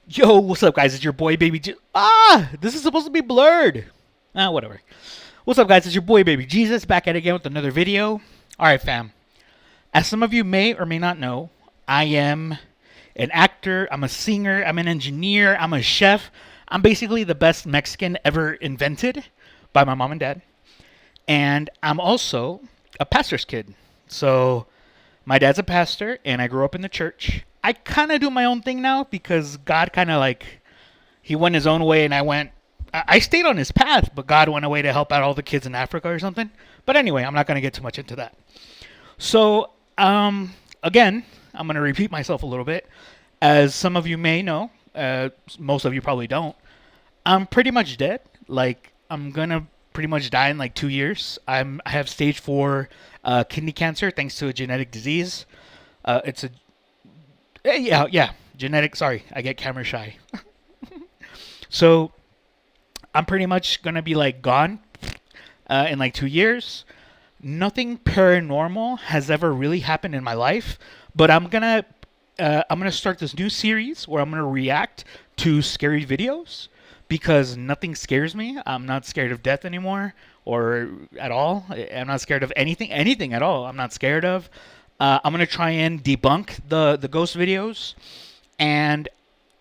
Yo, what's up, guys? It's your boy, this is supposed to be blurred. Whatever. What's up, guys? It's your boy, Baby Jesus, back at it again with another video. All right, fam. As some of you may or may not know, I am an actor, I'm a singer, I'm an engineer, I'm a chef. I'm basically the best Mexican ever invented by my mom and dad. And I'm also a pastor's kid. So my dad's a pastor, and I grew up in the church. I kind of do my own thing now because God kind of he went his own way, and I stayed on his path, but God went away to help out all the kids in Africa or something. But anyway, I'm not going to get too much into that. So, again, I'm going to repeat myself a little bit. As some of you may know, most of you probably don't, I'm pretty much dead. I'm going to pretty much die in 2 years. I have stage 4 kidney cancer thanks to a genetic disease. It's a yeah, genetic. Sorry, I get camera shy. So I'm pretty much gonna be gone in 2 years. Nothing paranormal has ever really happened in my life, but I'm gonna start this new series where I'm gonna react to scary videos because nothing scares me. I'm not scared of death anymore or at all. I'm not scared of anything at all. I'm not scared of. I'm gonna try and debunk the ghost videos, and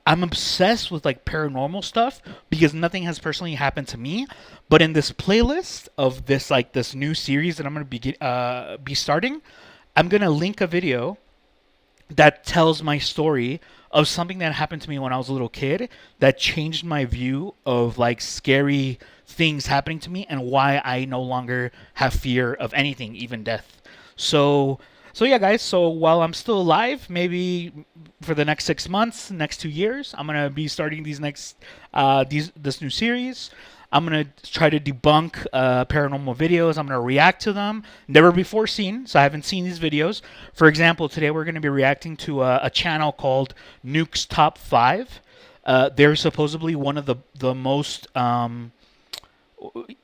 I'm obsessed with paranormal stuff because nothing has personally happened to me. But in this playlist of this new series that I'm gonna be starting, I'm gonna link a video that tells my story of something that happened to me when I was a little kid that changed my view of scary things happening to me and why I no longer have fear of anything, even death. So yeah, guys. So while I'm still alive, maybe for the next 6 months, next 2 years, I'm gonna be starting this new series. I'm gonna try to debunk paranormal videos. I'm gonna react to them, never before seen. So I haven't seen these videos. For example, today we're gonna be reacting to a channel called Nuke's Top 5. They're supposedly one of the most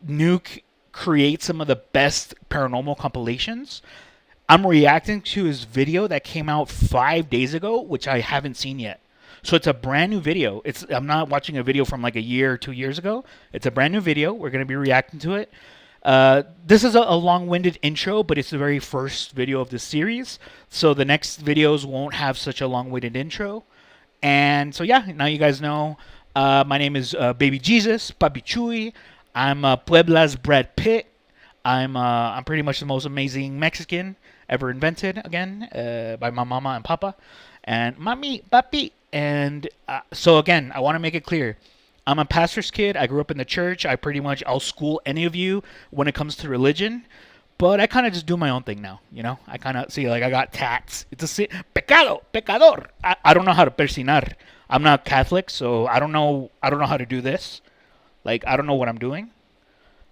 Nuke creates some of the best paranormal compilations. I'm reacting to his video that came out 5 days ago, which I haven't seen yet. So it's a brand new video. I'm not watching a video from a year or 2 years ago. It's a brand new video. We're going to be reacting to it. This is a long-winded intro, but it's the very first video of this series. So the next videos won't have such a long-winded intro. And so yeah, now you guys know. My name is Baby Jesus, Papi Chuy. I'm Puebla's Brad Pitt. I'm pretty much the most amazing Mexican ever invented, again, by my mama and papa, and mami, papi. And so again, I want to make it clear. I'm a pastor's kid. I grew up in the church. I'll school any of you when it comes to religion. But I kind of just do my own thing now, you know? I kind of see, I got tats. It's a sin. Pecado, pecador. I don't know how to persinar. I'm not Catholic, so I don't know how to do this. I don't know what I'm doing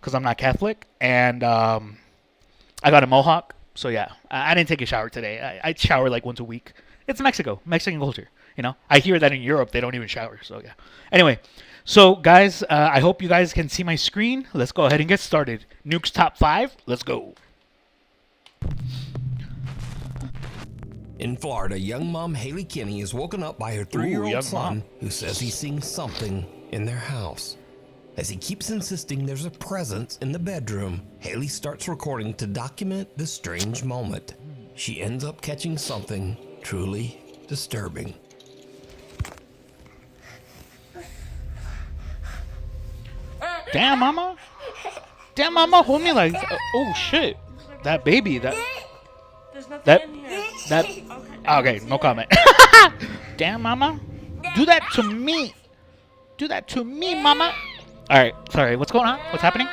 because I'm not Catholic. And I got a mohawk. So yeah, I didn't take a shower today. I shower once a week. It's Mexico, Mexican culture. You know, I hear that in Europe they don't even shower. So yeah. Anyway, so guys, I hope you guys can see my screen. Let's go ahead and get started. Nuke's Top 5. Let's go. In Florida, young mom Haley Kinney is woken up by her 3-year-old son who says he's seeing something in their house. As he keeps insisting there's a presence in the bedroom, Haley starts recording to document this strange moment. She ends up catching something truly disturbing. Damn, mama. Damn, mama, hold me oh shit. That baby, There's nothing in here. Okay, no comment. Damn, mama. Do that to me. Do that to me, mama. All right, sorry. What's going on? What's happening?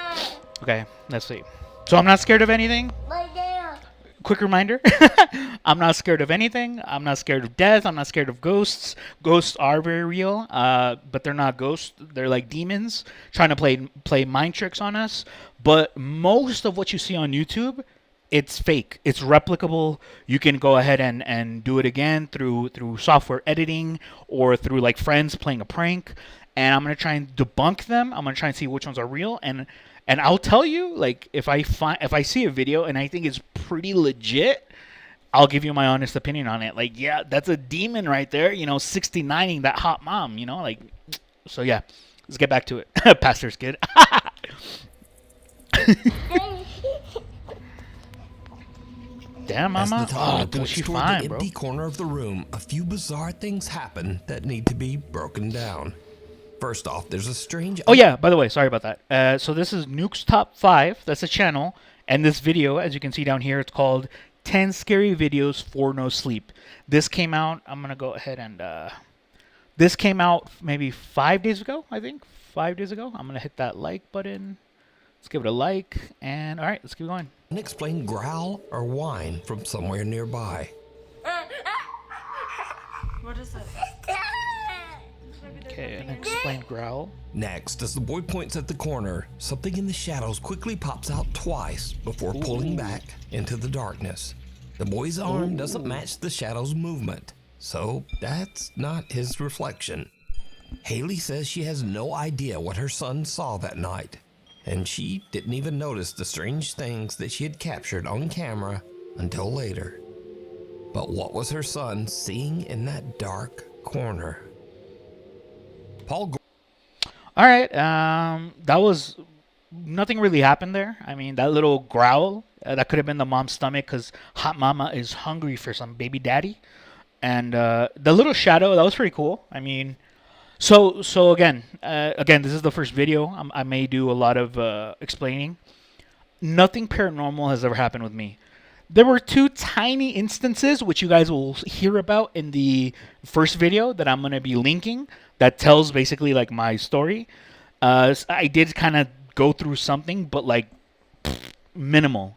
Okay, let's see. So I'm not scared of anything. Quick reminder. I'm not scared of anything. I'm not scared of death. I'm not scared of ghosts. Ghosts are very real, but they're not ghosts. They're like demons trying to play mind tricks on us. But most of what you see on YouTube, it's fake. It's replicable. You can go ahead and do it again through software editing or through friends playing a prank. And I'm gonna try and debunk them. I'm gonna try and see which ones are real, and I'll tell you if I see a video and I think it's pretty legit, I'll give you my honest opinion on it. Like, yeah, that's a demon right there. 69ing that hot mom. Like, so yeah. Let's get back to it. Pastor's kid. Damn, As mama. the toddler Oh, points she toward fine, the bro. empty corner of the room, a few bizarre things happen that need to be broken down. First off, there's a strange... Oh, yeah, by the way, sorry about that. So this is Nuke's Top 5. That's a channel. And this video, as you can see down here, it's called 10 Scary Videos for No Sleep. This came out, I'm going to go ahead and... this came out maybe 5 days ago, I think. 5 days ago. I'm going to hit that like button. Let's give it a like. And, all right, let's keep going. unexplained growl or whine from somewhere nearby. What is it? Okay, an explained growl. Next, as the boy points at the corner, something in the shadows quickly pops out twice before pulling back into the darkness. The boy's arm doesn't match the shadow's movement, so that's not his reflection. Haley says she has no idea what her son saw that night, and she didn't even notice the strange things that she had captured on camera until later. But what was her son seeing in that dark corner? Paul. All right, that was nothing really happened there. I mean, that little growl that could have been the mom's stomach because hot mama is hungry for some baby daddy, and the little shadow that was pretty cool. I mean, so again, this is the first video. I may do a lot of explaining. Nothing paranormal has ever happened with me. There were two tiny instances, which you guys will hear about in the first video that I'm going to be linking, that tells basically like my story. I did kind of go through something, but like minimal.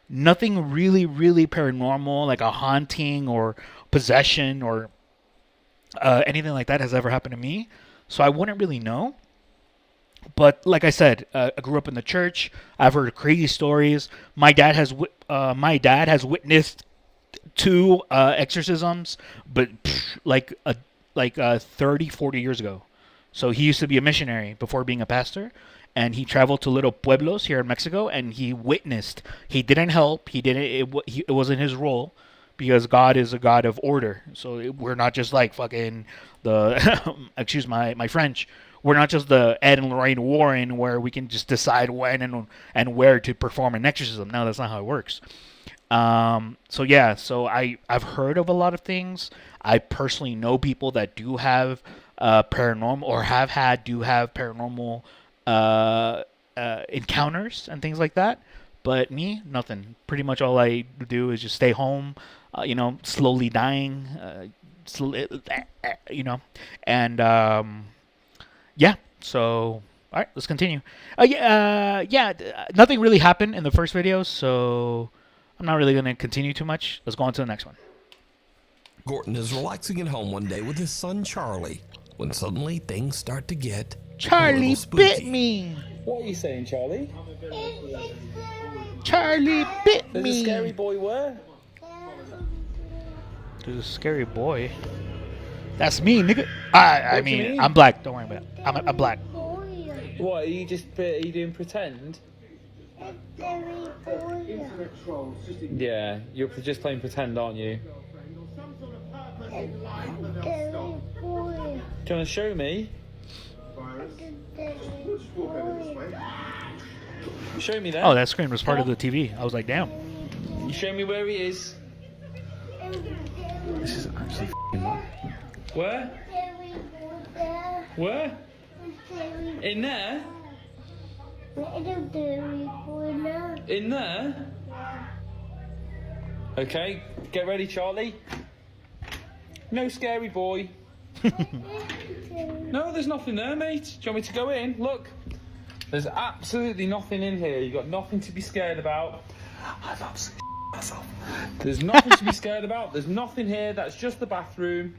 Nothing really paranormal, like a haunting or possession or anything like that has ever happened to me. So I wouldn't really know. But like I said, I grew up in the church. I've heard crazy stories. My dad has witnessed 2 exorcisms, but like 30, 40 years ago. So he used to be a missionary before being a pastor, and he traveled to little pueblos here in Mexico, and he witnessed. He didn't help. He didn't. It wasn't his role, because God is a God of order. So we're not just like fucking the excuse my French. We're not just the Ed and Lorraine Warren where we can just decide when and where to perform an exorcism. No, that's not how it works. So I've heard of a lot of things. I personally know people that do have paranormal or have paranormal encounters and things like that. But me, nothing. Pretty much all I do is just stay home, slowly dying, and yeah. So, all right, let's continue. Nothing really happened in the first video, so I'm not really going to continue too much. Let's go on to the next one. Gordon is relaxing at home one day with his son Charlie when suddenly things start to get Charlie bit me. What are you saying, Charlie? Charlie bit There's me. a scary boy where? There's a scary boy. That's me, nigga. I What do you mean, mean? I'm black. Don't worry about it. I'm black. What, are you doing pretend? Yeah, you're just playing pretend, aren't you? Do you want to show me? Show me that. Oh, that screen was part of the TV. I was like, damn. You show me where he is. This is actually f***ing. Where? Where? In there? In there? Okay, get ready, Charlie. No scary boy. No, there's nothing there, mate. Do you want me to go in? Look. There's absolutely nothing in here. You've got nothing to be scared about. I've absolutely myself. There's nothing to be scared about. There's nothing here. That's just the bathroom.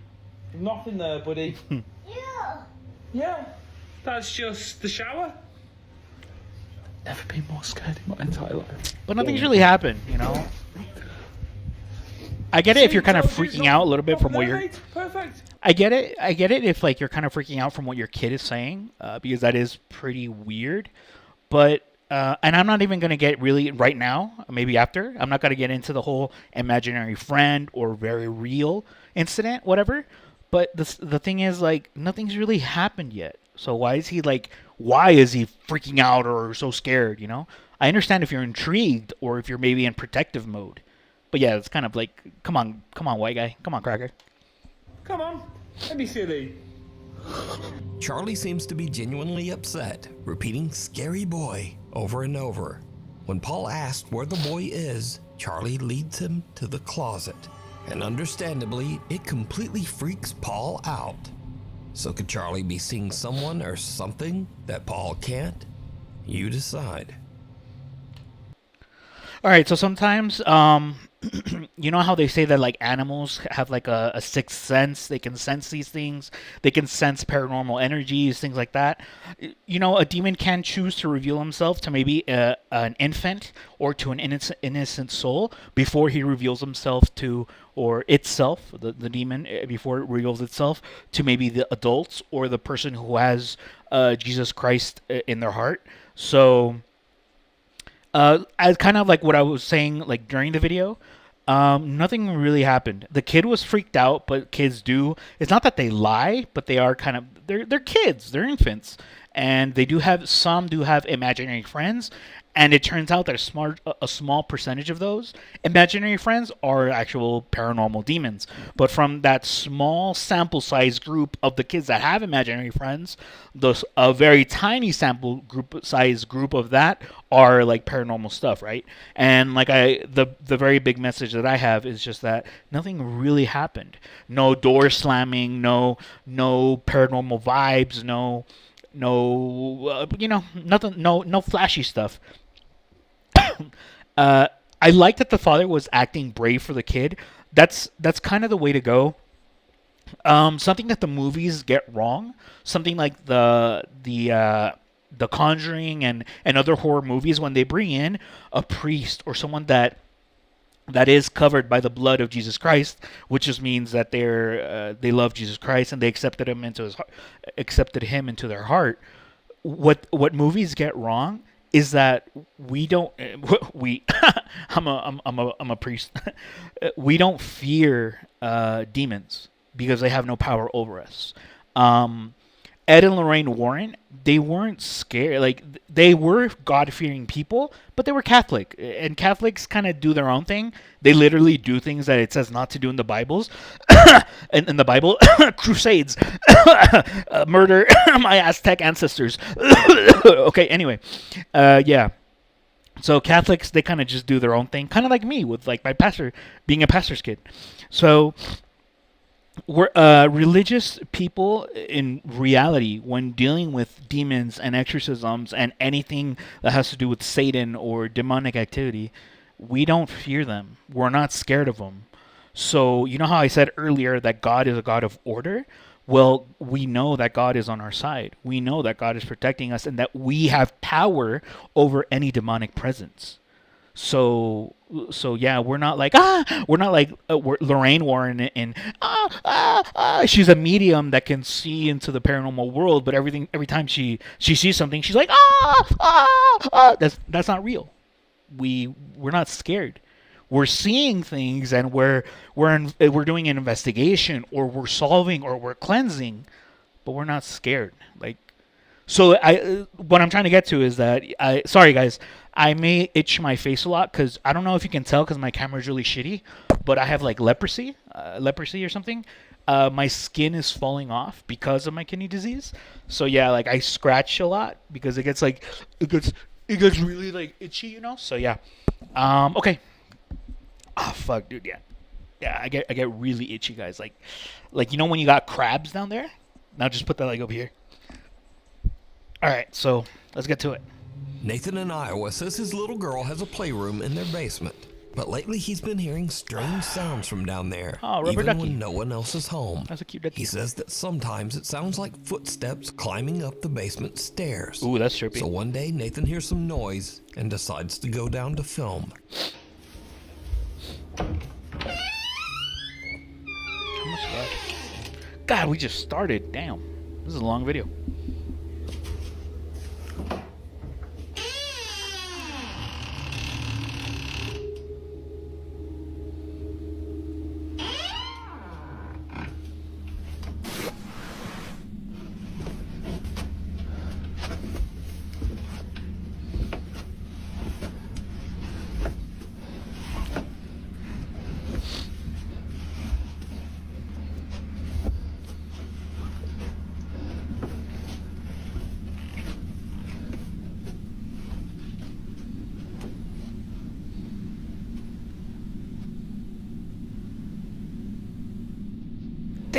Nothing there, buddy. Yeah. That's just the shower. Never been more scared in my entire life. But nothing's really happened, I get it if you're kind of freaking out a little bit from what you're. Perfect. I get it if like you're kind of freaking out from what your kid is saying, because that is pretty weird. But and I'm not even going to get really right now, maybe after. I'm not going to get into the whole imaginary friend or very real incident, whatever. But the thing is, like, nothing's really happened yet. So why is he freaking out or so scared, you know? I understand if you're intrigued or if you're maybe in protective mode. But yeah, it's kind of like, come on, white guy. Come on, cracker. Come on, don't be silly. Charlie seems to be genuinely upset, repeating "scary boy" over and over. When Paul asks where the boy is, Charlie leads him to the closet. And understandably, it completely freaks Paul out. So could Charlie be seeing someone or something that Paul can't? You decide. All right, so sometimes, you know how they say that like animals have like a sixth sense? They can sense these things. They can sense paranormal energies, things like that. You know, a demon can choose to reveal himself to maybe an infant or to an innocent soul before he reveals himself to, or itself, the demon, before it reveals itself to maybe the adults or the person who has Jesus Christ in their heart. So as kind of like what I was saying, like during the video, nothing really happened. The kid was freaked out, but kids do. It's not that they lie, but they are kind of they're kids, they're infants, and some do have imaginary friends. And it turns out that a small percentage of those imaginary friends are actual paranormal demons. But from that small sample size group of the kids that have imaginary friends, a very tiny sample size group of that are like paranormal stuff, right? And like the very big message that I have is just that nothing really happened. No door slamming, no paranormal vibes, no nothing, no flashy stuff. I like that the father was acting brave for the kid. That's kind of the way to go. Something that the movies get wrong, something like the Conjuring and other horror movies, when they bring in a priest or someone that is covered by the blood of Jesus Christ, which just means that they love Jesus Christ and they accepted him into their heart. What movies get wrong is that I'm a priest. We don't fear demons because they have no power over us. Ed and Lorraine Warren, they weren't scared. Like, they were God-fearing people, but they were Catholic. And Catholics kind of do their own thing. They literally do things that it says not to do in the Bibles. in the Bible, crusades, murder my Aztec ancestors. Okay, anyway. Yeah. So Catholics, they kind of just do their own thing. Kind of like me with like my pastor, being a pastor's kid. So we're religious people in reality, when dealing with demons and exorcisms and anything that has to do with Satan or demonic activity, we don't fear them. We're not scared of them. So you know how I said earlier that God is a God of order? Well, we know that God is on our side. We know that God is protecting us and that we have power over any demonic presence. So yeah, we're not like Lorraine Warren in she's a medium that can see into the paranormal world, but every time she sees something, she's like That's not real. We're not scared. We're seeing things and we're doing an investigation, or we're solving, or we're cleansing, but we're not scared. Like, so what I'm trying to get to is that sorry guys, I may itch my face a lot because I don't know if you can tell because my camera is really shitty, but I have like leprosy or something. My skin is falling off because of my kidney disease. So yeah, like I scratch a lot because it gets really like itchy, you know. So yeah, okay. Oh fuck, dude, yeah. I get really itchy, guys. Like you know when you got crabs down there. Now just put that like over here. All right, so let's get to it. Nathan in Iowa says his little girl has a playroom in their basement, but lately he's been hearing strange sounds from down there, rubber even ducky. when no one else is home. That's a cute ducky. He says that sometimes it sounds like footsteps climbing up the basement stairs. Ooh, that's trippy. So one day Nathan hears some noise and decides to go down to film. How much left? God, we just started. Damn, this is a long video.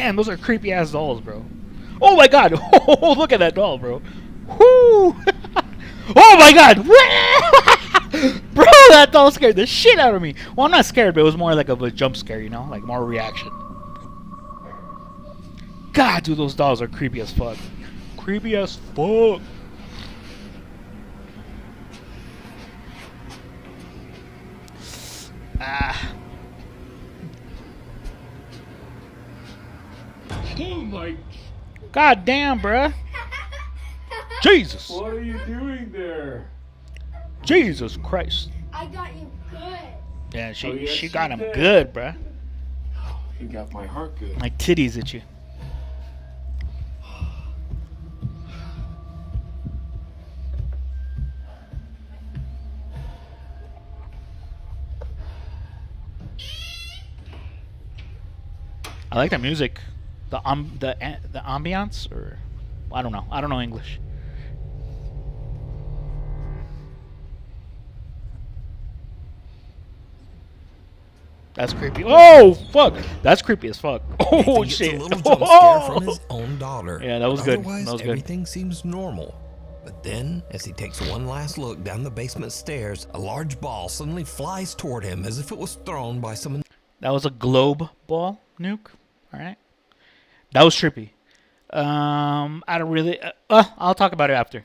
damn, those are creepy ass dolls, bro. Oh my god! Oh, look at that doll, bro. Whoo! Oh my god! Bro, that doll scared the shit out of me. Well, I'm not scared, but it was more like of a jump scare, you know, like more reaction. God, dude, those dolls are creepy as fuck. Creepy as fuck. Ah. Oh my. God damn, bruh. Jesus. What are you doing there? Jesus Christ. I got you good. Yeah, she Oh, yes, she she got him did. good, bruh. You got my heart good. Like titties at you. I like the music, the ambiance, or I don't know English. That's creepy. Oh fuck, that's creepy as fuck. Oh Nathan gets shit. a little jump scare from his own daughter. Yeah, that was good. Otherwise, That was good. everything seems normal. But then, as he takes one last look down the basement stairs, a large ball suddenly flies toward him as if it was thrown by someone. That was a globe ball nuke. All right, that was trippy. I don't really. I'll talk about it after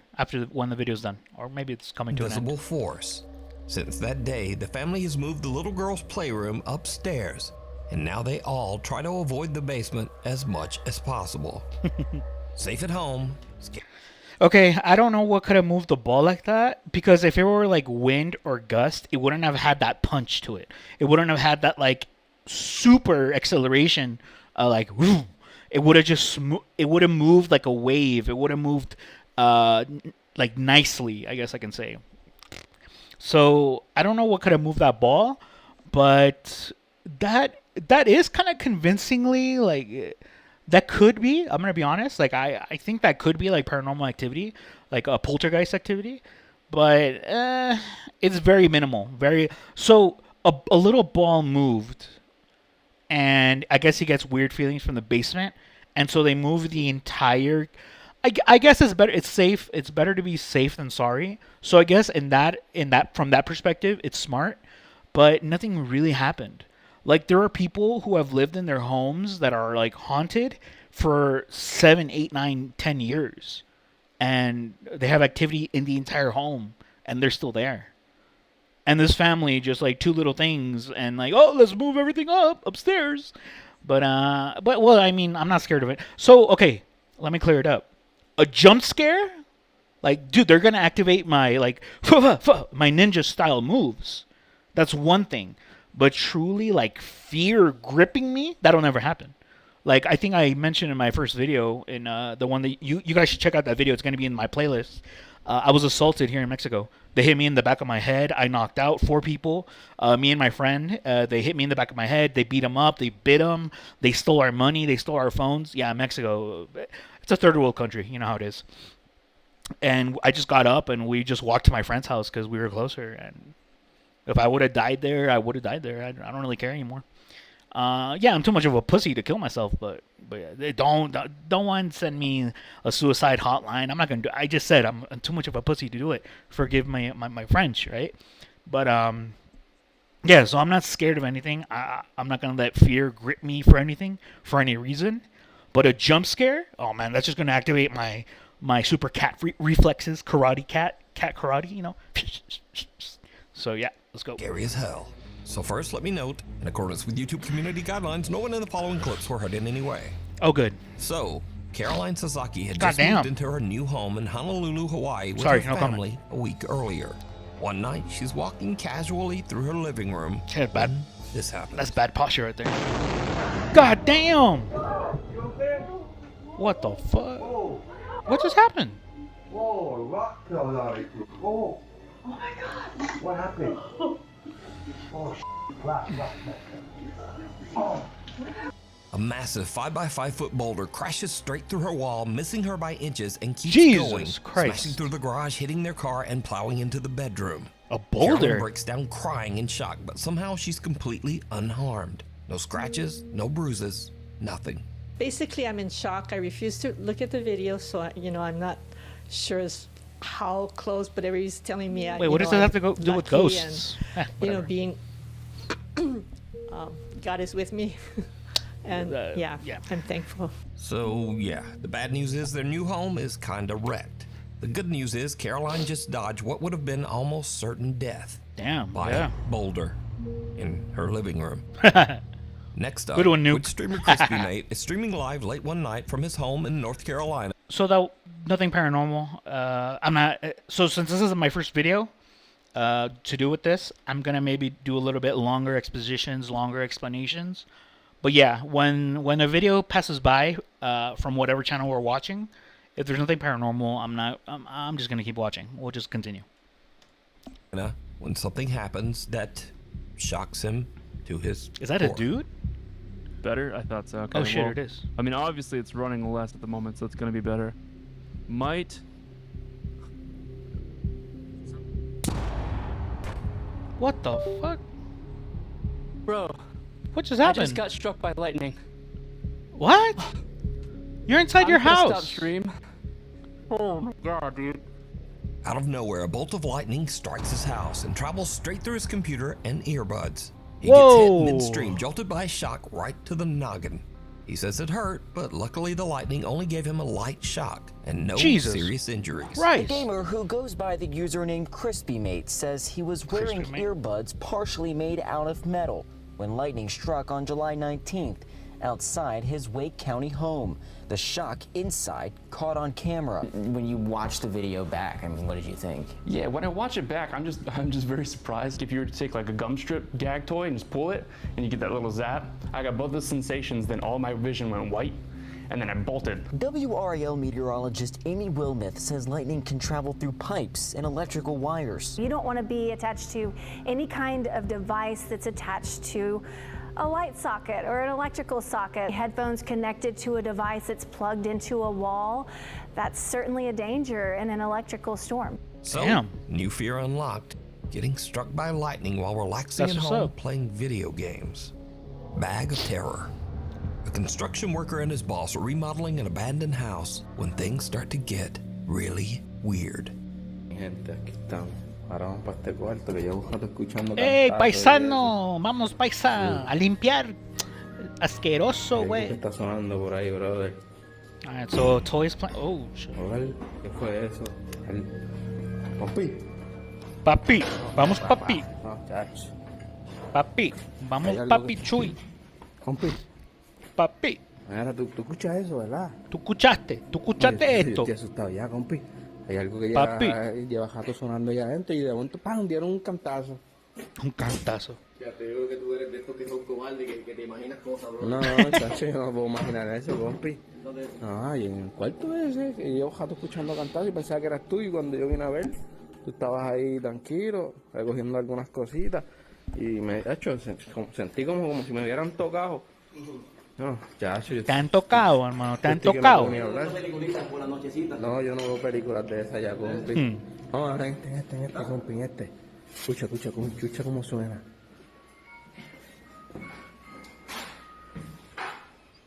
when the video's done, or maybe it's coming to an Invisible end. force. Since that day, the family has moved the little girl's playroom upstairs, and now they all try to avoid the basement as much as possible. Safe at home. Okay, I don't know what could have moved the ball like that, because if it were like wind or gust, it wouldn't have had that punch to it. It wouldn't have had that like super acceleration, like whoo. It would have just it would have moved like a wave. It would have moved like nicely, I guess I can say. So I don't know what could have moved that ball, but that is kind of convincingly like that could be. I'm gonna be honest. Like I think that could be like paranormal activity, like a poltergeist activity, but it's very minimal. Very so a little ball moved, and I guess he gets weird feelings from the basement, and so they move the entire. I guess it's better. It's safe. It's better to be safe than sorry. So I guess in that from that perspective, it's smart. But nothing really happened. Like there are people who have lived in their homes that are like haunted for 7, 8, 9, 10 years, and they have activity in the entire home, and they're still there. And this family just like two little things, and like, oh, let's move everything upstairs. But well, I mean, I'm not scared of it. So okay, let me clear it up. A jump scare, like, dude, they're gonna activate my like my ninja style moves. That's one thing. But truly, like, fear gripping me, that'll never happen. Like, I think I mentioned in my first video, in the one that you guys should check out that video. It's going to be in my playlist. I was assaulted here in Mexico. They hit me in the back of my head. I knocked out 4 people. Me and my friend, they hit me in the back of my head. They beat them up. They bit them. They stole our money. They stole our phones. Yeah, Mexico. It's a third world country. You know how it is. And I just got up, and we just walked to my friend's house because we were closer. And if I would have died there, I would have died there. I don't really care anymore. Yeah, I'm too much of a pussy to kill myself, but yeah, don't want to send me a suicide hotline. I'm not gonna do. I just said I'm too much of a pussy to do it. Forgive my French, right? But yeah. So I'm not scared of anything. I'm not gonna let fear grip me for anything for any reason. But a jump scare, oh man, that's just gonna activate my super cat reflexes, cat karate, you know. So yeah, let's go. Scary as hell. So first, let me note, in accordance with YouTube community guidelines, no one in the following clips were hurt in any way. Oh, good. So, Caroline Sasaki had just Goddamn. moved into her new home in Honolulu, Hawaii with Sorry, her no comment. family a week earlier. One night, she's walking casually through her living room. Yeah, bad. when This happens. That's bad posture right there. God damn! What the fuck? What just happened? Whoa, rock fell out of you. Oh. Oh my god. What happened? Oh, rock. Oh. A massive 5x5-foot boulder crashes straight through her wall, missing her by inches, and keeps Jesus going, Christ. smashing through the garage, hitting their car, and plowing into the bedroom. A Caroline boulder? breaks down crying in shock, but somehow she's completely unharmed. No scratches, no bruises, nothing. basically, I'm in shock. I refuse to look at the video, so I'm not sure how close, but everybody's telling me. Wait, what does that have to do with ghosts? And, being God is with me, and yeah, I'm thankful. So, yeah, the bad news is their new home is kinda wrecked. The good news is Caroline just dodged what would have been almost certain death. Damn, by yeah. a boulder in her living room. Next up, Good one, Nuke. Twitch streamer Crispy Nate is streaming live late one night from his home in North Carolina. So that nothing paranormal. I'm not. So since this is my first video to do with this, I'm gonna maybe do a little bit longer expositions, longer explanations. But yeah, when a video passes by from whatever channel we're watching, if there's nothing paranormal, I'm just gonna keep watching. We'll just continue. When something happens that shocks him to his Is that core. a dude? Better? I thought so. Okay, Oh shit, well, it is. I mean, obviously it's running less at the moment, so it's gonna be better. Might. What the fuck? Bro, What just I happened? just got struck by lightning. What? You're inside your I'm gonna house. Stop stream. Oh my god, dude. Out of nowhere, a bolt of lightning strikes his house and travels straight through his computer and earbuds. He gets Whoa. hit midstream, jolted by a shock right to the noggin. He says it hurt, but luckily the lightning only gave him a light shock and no Jesus. serious injuries. The Right. gamer, who goes by the username CrispyMate, says he was wearing CrispyMate. earbuds partially made out of metal when lightning struck on July 19th outside his Wake County home. The shock inside caught on camera. When you watch the video back, I mean, what did you think? Yeah, when I watch it back, I'm just very surprised. If you were to take like a gum strip gag toy and just pull it, and you get that little zap, I got both the sensations, then all my vision went white, and then I bolted. WRAL meteorologist Amy Wilmeth says lightning can travel through pipes and electrical wires. You don't want to be attached to any kind of device that's attached to a light socket or an electrical socket. Headphones connected to a device that's plugged into a wall, that's certainly a danger in an electrical storm. So, Damn. new fear unlocked. Getting struck by lightning while relaxing That's at what's home up. playing video games. Bag of terror. A construction worker and his boss are remodeling an abandoned house when things start to get really weird. Gente, aquí estamos. Ahora vamos para este cuarto que llevo un rato escuchando ¡Ey, cantar y paisano! Vamos, paisa, a limpiar. Asqueroso, eso. ¿Qué güey. está sonando por ahí, brother? Alright, so toys playing. Oh, shit. Joder, ¿qué fue eso? Compi. Papi, vamos, papi. No, chacho. Papi, vamos, Hay algo papi, que- chuy. Compi. Papi, Mira, tú escuchas eso, ¿verdad? tú escuchaste Oye, esto. Estoy asustado ya, compi. Hay algo que Papi. lleva rato sonando ya adentro y de momento, ¡pam!, dieron un cantazo. Un cantazo. Ya te digo que tú eres de estos que son cobardes, que te imaginas cosas, bro. No, chacho, yo no puedo imaginar eso, compi. No, y en el cuarto ese, que llevo rato escuchando cantar y pensaba que eras tú, y cuando yo vine a ver, tú estabas ahí tranquilo, recogiendo algunas cositas, y me, chacho, sentí como si me hubieran tocado. No, chacho, yo ¿Te han tocado, hermano? ¿Te han sentí que no tocado? podía hablar. Peliculitas por la nochecita. No, yo no veo películas de esas ya, compi. Vamos ahora en este, compi, en este. Escucha cómo suena.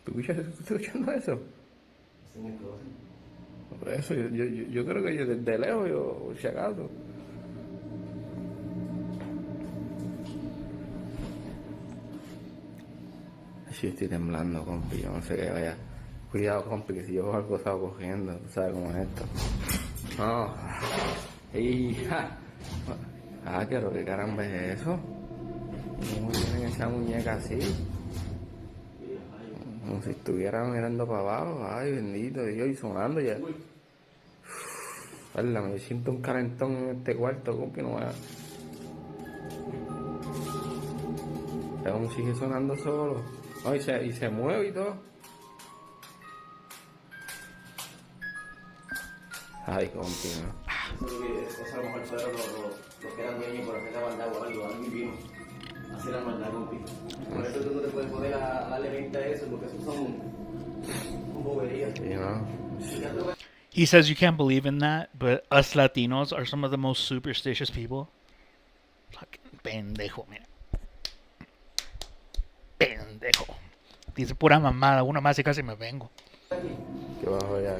¿Tú estás escuchando eso? Por eso, yo creo que yo desde lejos, yo, si acaso. Sí, estoy temblando, compi, yo no sé qué vaya. Cuidado, compi, que si yo veo algo salgo cogiendo, tú sabes cómo es esto. No. Hija. Ah, ¿qué caramba es eso? ¿Cómo tienen esa muñeca así? Como si estuviera mirando para abajo. Ay, bendito Dios, y sonando ya. Hola, me siento un calentón en este cuarto, compi, no vaya. Aún sigue sonando solo. Oh, y se mueve y todo. Ay, compi, no. Eso a lo mejor fueron los que eran dueños por hacer la maldad o algo, alguien vino a hacer la maldad, compi. Por eso tú no te puedes poner a darle 20 a eso, porque eso son boberías. Sí, no. He says you can't believe in that, but us Latinos are some of the most superstitious people. Fucking pendejo, mira. Pendejo. Dice pura mamada, una más y casi me vengo. ¿Qué bajo ya?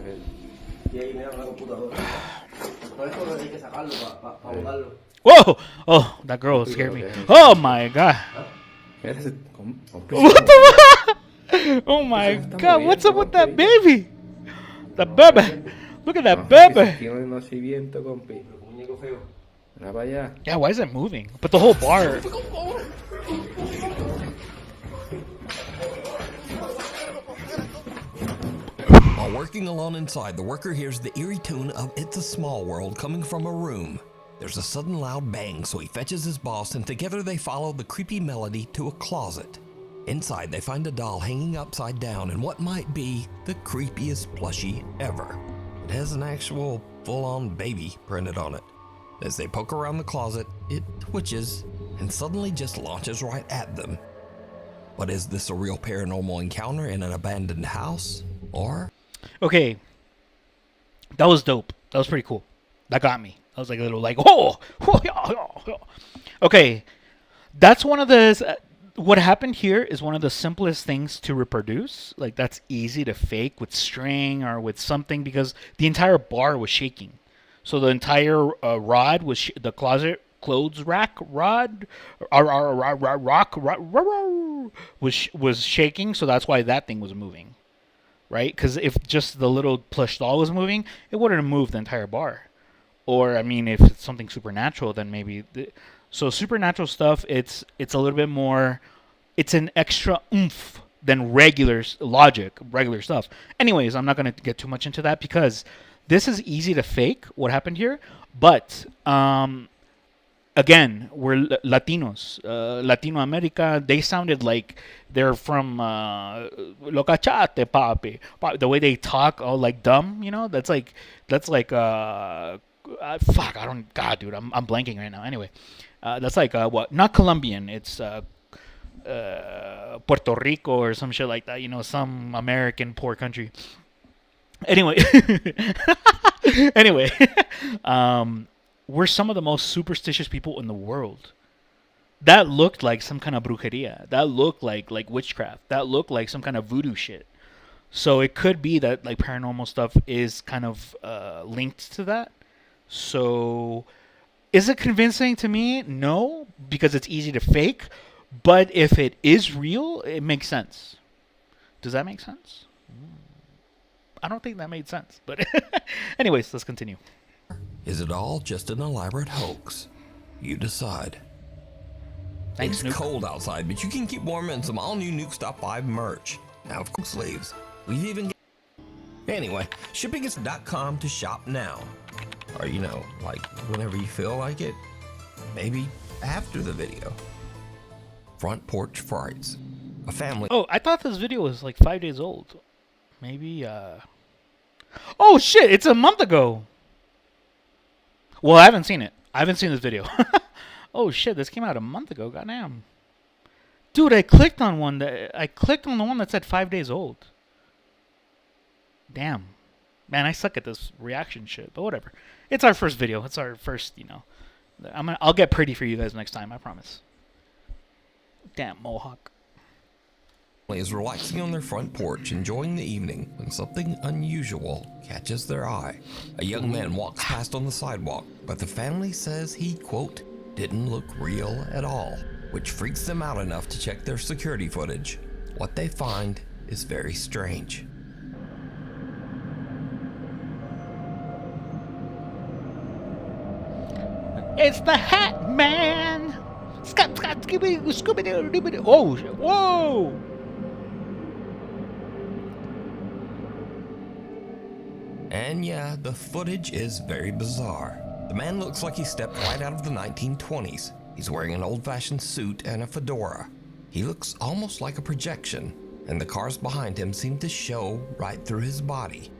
Y ahí mira la computadora. Todo esto hay que sacarlo para botarlo. Whoa! Oh, that girl scared me. Oh my god. What the fuck? Oh my god, what's up with that baby? The baby. Look at that baby. Aquí no hay nacimiento, compi. Muñeco feo. Mira para allá. Yeah, why is it moving? But the whole bar. While working alone inside, the worker hears the eerie tune of It's a Small World coming from a room. There's a sudden loud bang, so he fetches his boss, and together they follow the creepy melody to a closet. Inside, they find a doll hanging upside down in what might be the creepiest plushie ever. It has an actual full-on baby printed on it. As they poke around the closet, it twitches and suddenly just launches right at them. But is this a real paranormal encounter in an abandoned house? Or... Okay. That was dope. That was pretty cool. That got me. I was like a little like, oh! Okay. That's one of the... what happened here is one of the simplest things to reproduce. Like, that's easy to fake with string or with something because the entire bar was shaking. So the entire rod was... the closet clothes rack rod... rock was shaking, so that's why that thing was moving. Right? Because if just the little plush doll was moving, it wouldn't have moved the entire bar. Or, I mean, if it's something supernatural, then maybe... So supernatural stuff, it's a little bit more... It's an extra oomph than regular logic, regular stuff. Anyways, I'm not going to get too much into that because this is easy to fake, what happened here. But, again, we're Latinos. Latino America, they sounded like they're from Lo cachate, papi. The way they talk, all like dumb, you know? That's like fuck, I don't... God, dude, I'm blanking right now. Anyway, that's like, what? Not Colombian. It's Puerto Rico or some shit like that. You know, some American poor country. Anyway. Anyway. We're some of the most superstitious people in the world. That looked like some kind of brujeria. That looked like witchcraft. That looked like some kind of voodoo shit. So it could be that like paranormal stuff is kind of linked to that. So is it convincing to me? No, because it's easy to fake. But if it is real, it makes sense. Does that make sense? I don't think that made sense. But anyways, let's continue. Is it all just an elaborate hoax? You decide. Thanks, it's Nuke. cold outside, but you can keep warm in some all-new Nuke Stop 5 merch. Now, of course, sleeves. We've even... Anyway, shippingis.com to shop now. Or, you know, like, whenever you feel like it. Maybe after the video. Front Porch Frights. A family... Oh, I thought this video was like 5 days old. Maybe, Oh, shit, it's a month ago. Well, I haven't seen it. I haven't seen this video. Oh, shit, this came out a month ago. Goddamn. Dude, I clicked on the one that said 5 days old. Damn. Man, I suck at this reaction shit, but whatever. It's our first video. It's our first, you know. I'll get pretty for you guys next time, I promise. Damn, Mohawk. Is relaxing on their front porch, enjoying the evening, when something unusual catches their eye. A young man walks past on the sidewalk, but the family says he, quote, didn't look real at all, which freaks them out enough to check their security footage. What they find is very strange. It's the Hat Man! Scooby-Doo! Oh, whoa! And yeah, the footage is very bizarre. The man looks like he stepped right out of the 1920s. He's wearing an old-fashioned suit and a fedora. He looks almost like a projection, and the cars behind him seem to show right through his body.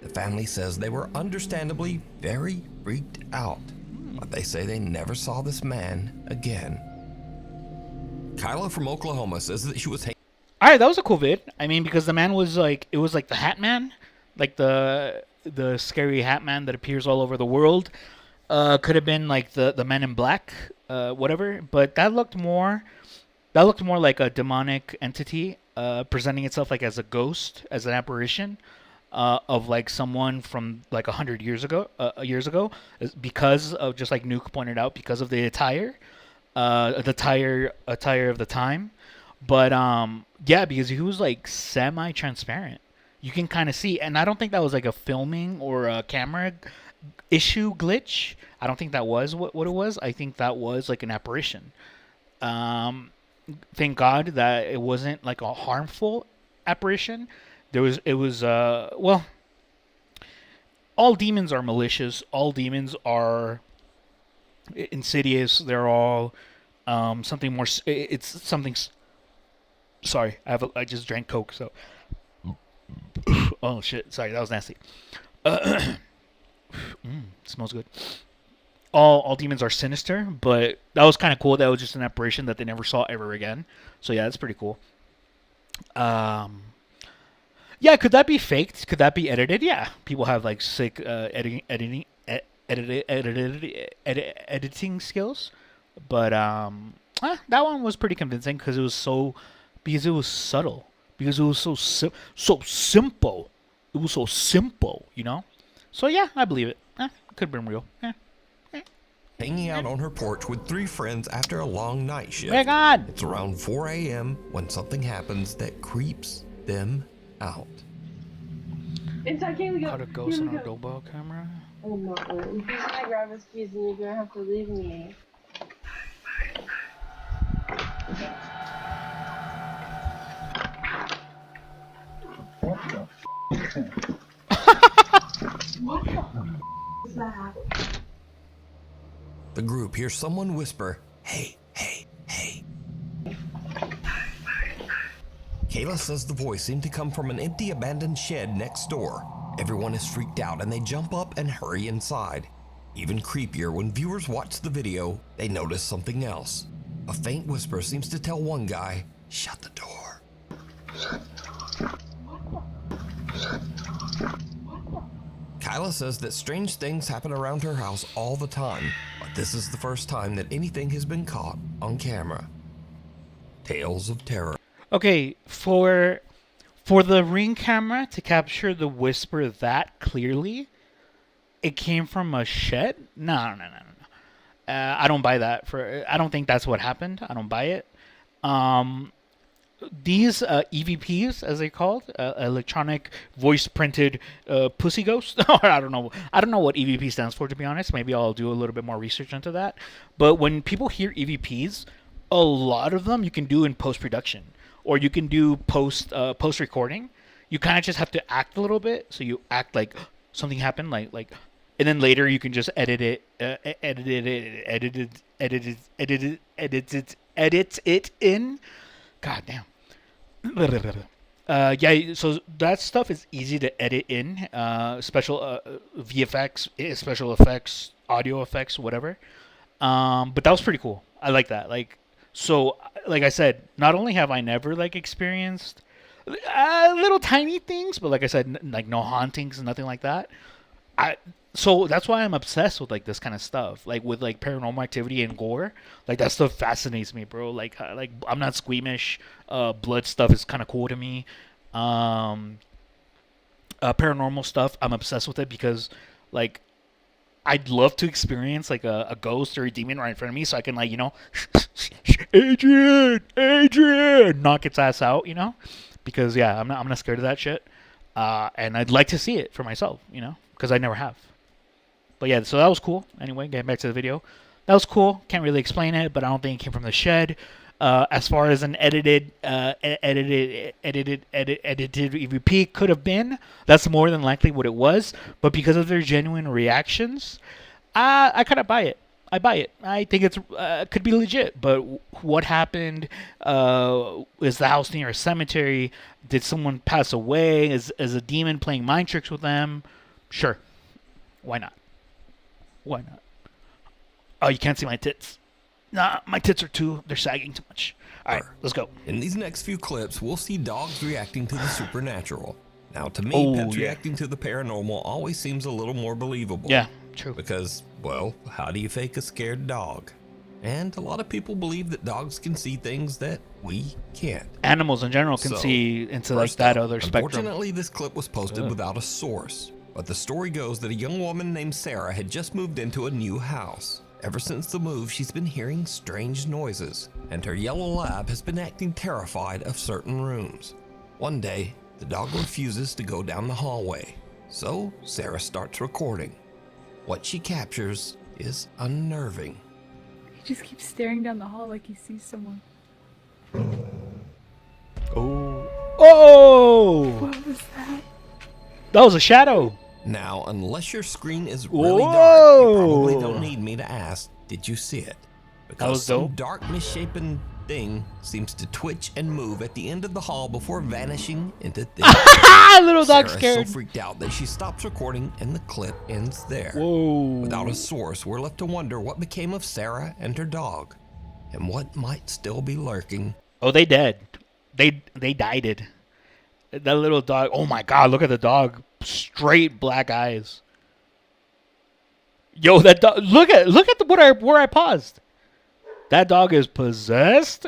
The family says they were understandably very freaked out, but they say they never saw this man again. Kyla from Oklahoma says that she was... Alright, that was a cool vid. I mean, because the man was like... It was like the Hat Man. Like the scary Hat Man that appears all over the world. Could have been like the Men in Black, whatever. But that looked more like a demonic entity. presenting itself like as a ghost, as an apparition of like someone from like 100 years ago, because of, just like Nuke pointed out, because of the attire, attire of the time. But yeah, because he was like semi-transparent. You can kind of see, and I don't think that was like a filming or a camera issue glitch. I don't think that was what it was. I think that was like an apparition. Thank God that it wasn't like a harmful apparition. It was well, all demons are malicious. All demons are insidious. They're all something more. It's something. Sorry, I just drank Coke, so. Oh shit! Sorry, that was nasty. Smells good. All demons are sinister, but that was kind of cool. That was just an apparition that they never saw ever again. So yeah, that's pretty cool. Yeah, could that be faked? Could that be edited? Yeah, people have like sick editing skills, but that one was pretty convincing because it was subtle, because it was so simple. It was so simple, you know. So yeah, I believe it. Could have been real. Hanging out on her porch with 3 friends after a long night shift. Oh my God! It's around 4 a.m. when something happens that creeps them out. Inside, Kaylee, go. Caught a ghost on our doorbell camera. Oh no. He's gonna grab his keys and you're gonna have to leave me. What the What the is that? The group hears someone whisper, "Hey, hey, hey." Kayla says the voice seemed to come from an empty abandoned shed next door. Everyone is freaked out and they jump up and hurry inside. Even creepier, when viewers watch the video, they notice something else. A faint whisper seems to tell one guy, "Shut the door." Kyla says that strange things happen around her house all the time, but this is the first time that anything has been caught on camera. Tales of terror. Okay, for the Ring camera to capture the whisper that clearly, it came from a shed? No. I don't buy that. I don't think that's what happened. I don't buy it. These EVPs, as they called, electronic voice printed pussy ghost. I don't know what EVP stands for, to be honest. Maybe I'll do a little bit more research into that. But when people hear EVPs, a lot of them you can do in post production, or you can do post recording. You kind of just have to act a little bit. So you act like something happened, like, and then later you can just edit it in. God damn. Yeah, so that stuff is easy to edit in, special VFX, special effects, audio effects, whatever. But that was pretty cool. I like that. So like I said, not only have I never experienced little tiny things, but like I said, like no hauntings and nothing like that. So that's why I'm obsessed with this kind of stuff, with paranormal activity and gore. That stuff fascinates me, bro. Like I'm not squeamish. Blood stuff is kind of cool to me. Paranormal stuff, I'm obsessed with it because I'd love to experience a ghost or a demon right in front of me, so I can Adrian, knock its ass out, because yeah, I'm not scared of that shit. And I'd like to see it for myself, because I never have. But yeah, so that was cool. Anyway, getting back to the video, that was cool. Can't really explain it, but I don't think it came from the shed. As far as an edited EVP could have been, that's more than likely what it was. But because of their genuine reactions, I kind of buy it. I think it's could be legit. But what happened? Is the house near a cemetery? Did someone pass away? Is a demon playing mind tricks with them? Sure. Why not? Oh, you can't see my tits. Nah, my tits they're sagging too much. All right, let's go. In these next few clips, we'll see dogs reacting to the supernatural. Now, to me, pets reacting to the paranormal always seems a little more believable. Yeah, true. Because, well, how do you fake a scared dog? And a lot of people believe that dogs can see things that we can't. Animals in general can see into like that other spectrum. Unfortunately, this clip was posted without a source. But the story goes that a young woman named Sarah had just moved into a new house. Ever since the move, she's been hearing strange noises, and her yellow lab has been acting terrified of certain rooms. One day, the dog refuses to go down the hallway, so Sarah starts recording. What she captures is unnerving. He just keeps staring down the hall like he sees someone. Oh! What was that? That was a shadow. Now, unless your screen is really dark, you probably don't need me to ask, did you see it? Because some dark, misshapen thing seems to twitch and move at the end of the hall before vanishing into thin air. Little dog Sarah's scared. so freaked out that she stops recording and the clip ends there. Whoa. Without a source, we're left to wonder what became of Sarah and her dog, and what might still be lurking. Oh, they dead. They died it. That little dog. Oh my God! Look at the dog. Straight black eyes. Yo, that dog. Look at where I paused. That dog is possessed.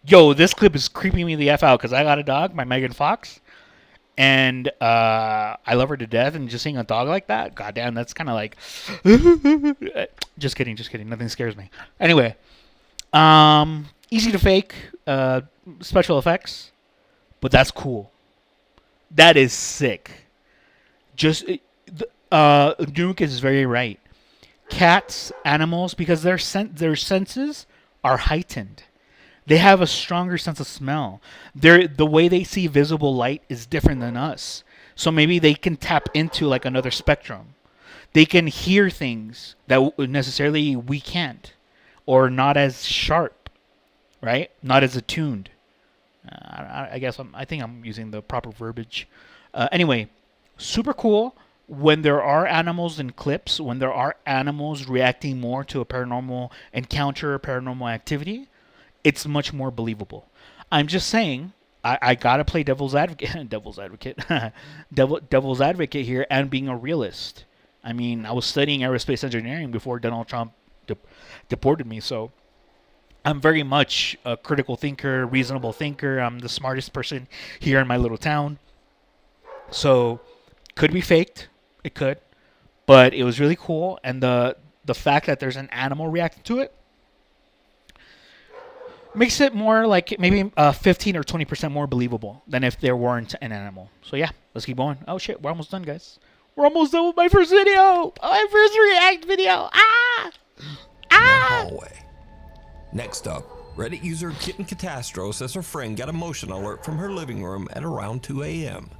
Yo, this clip is creeping me the F out because I got a dog, my Megan Fox, and I love her to death. And just seeing a dog like that, goddamn, that's kind of like. Just kidding. Nothing scares me. Anyway, easy to fake special effects, but that's cool. That is sick. Just Nuke is very right. Cats, animals, because their senses are heightened. They have a stronger sense of smell. The way they see visible light is different than us. So maybe they can tap into like another spectrum. They can hear things that necessarily we can't, or not as sharp, right? Not as attuned. I guess I think I'm using the proper verbiage. Anyway, super cool. When there are animals in clips, when there are animals reacting more to a paranormal encounter, paranormal activity, it's much more believable. I'm just saying, I gotta play devil's advocate, devil's advocate here, and being a realist. I mean, I was studying aerospace engineering before Donald Trump deported me, so I'm very much a critical thinker, reasonable thinker. I'm the smartest person here in my little town. So, could be faked. It could, but it was really cool, and the fact that there's an animal reacting to it makes it more like maybe 15 or 20% more believable than if there weren't an animal. So yeah, let's keep going. Oh shit, we're almost done, guys. We're almost done with my first video. My first react video. Hallway. Next up, Reddit user Kitten Catastro says her friend got a motion alert from her living room at around 2 a.m.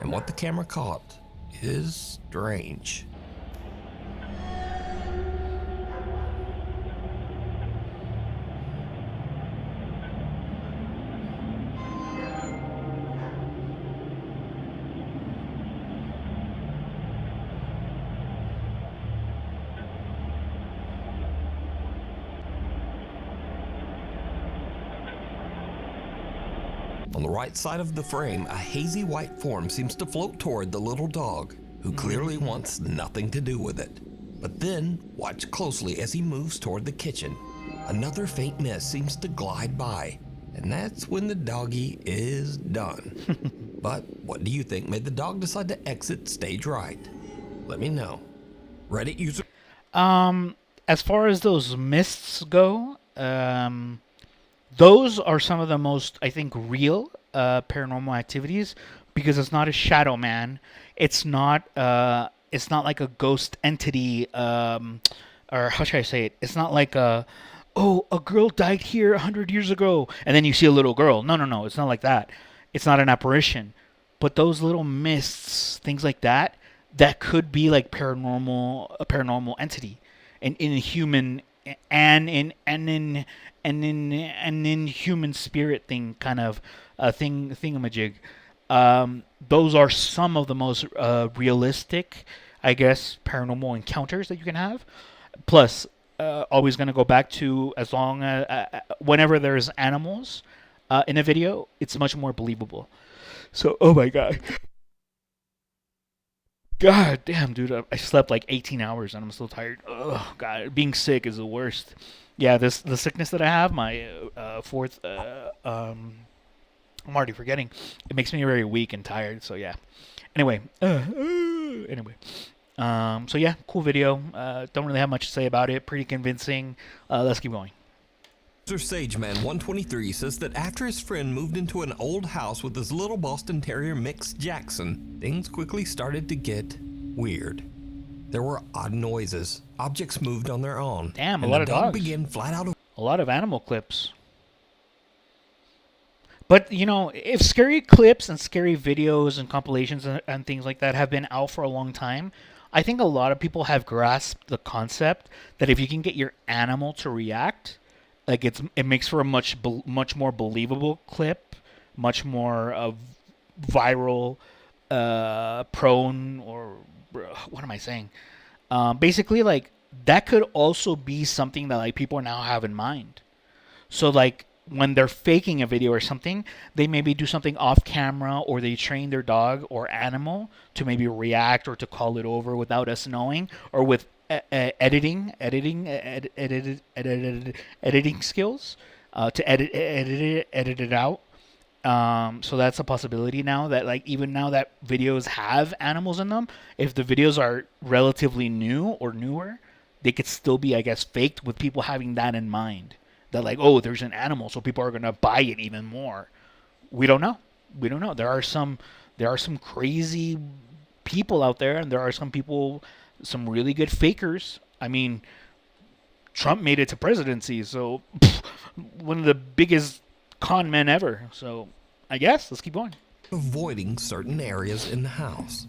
And what the camera caught is strange. On the right side of the frame, a hazy white form seems to float toward the little dog, who clearly wants nothing to do with it. But then, watch closely as he moves toward the kitchen. Another faint mist seems to glide by, and that's when the doggy is done. But what do you think made the dog decide to exit stage right? Let me know. Reddit user... As far as those mists go, those are some of the most, I think, real paranormal activities, because it's not a shadow man. It's not like a ghost entity, or how should I say it? It's not like a girl died here 100 years ago, and then you see a little girl. No. It's not like that. It's not an apparition. But those little mists, things like that, that could be like a paranormal entity, in human and in human spirit thing, kind of thingamajig. Those are some of the most realistic, I guess, paranormal encounters that you can have. Plus, always going to go back to, as long as whenever there's animals in a video, it's much more believable. So, oh my god. God damn, dude, I slept like 18 hours and I'm still tired. Oh God, being sick is the worst. Yeah, the sickness that I have, my fourth, I'm already forgetting. It makes me very weak and tired. So yeah. Anyway, anyway. So yeah, cool video. Don't really have much to say about it. Pretty convincing. Let's keep going. Sageman 123 says that after his friend moved into an old house with his little Boston Terrier mix Jackson, things quickly started to get weird. There were odd noises. Objects moved on their own. Damn, a and lot the of dog dogs. began flat out. A lot of animal clips. But, you know, if scary clips and scary videos and compilations and things like that have been out for a long time, I think a lot of people have grasped the concept that if you can get your animal to react, like it makes for a much more believable clip, much more viral, prone, or what am I saying? Basically, like that could also be something that like people now have in mind. So like when they're faking a video or something, they maybe do something off camera, or they train their dog or animal to maybe react or to call it over without us knowing, or with editing skills to edit it out. So that's a possibility now, that like even now that videos have animals in them, if the videos are relatively new or newer, they could still be, I guess, faked with people having that in mind. That like, oh, there's an animal, so people are gonna buy it even more. We don't know. We don't know. There are some crazy people out there, and there are some people, some really good fakers. I mean, Trump made it to presidency, so one of the biggest con men ever. So I guess let's keep going. Avoiding certain areas in the house.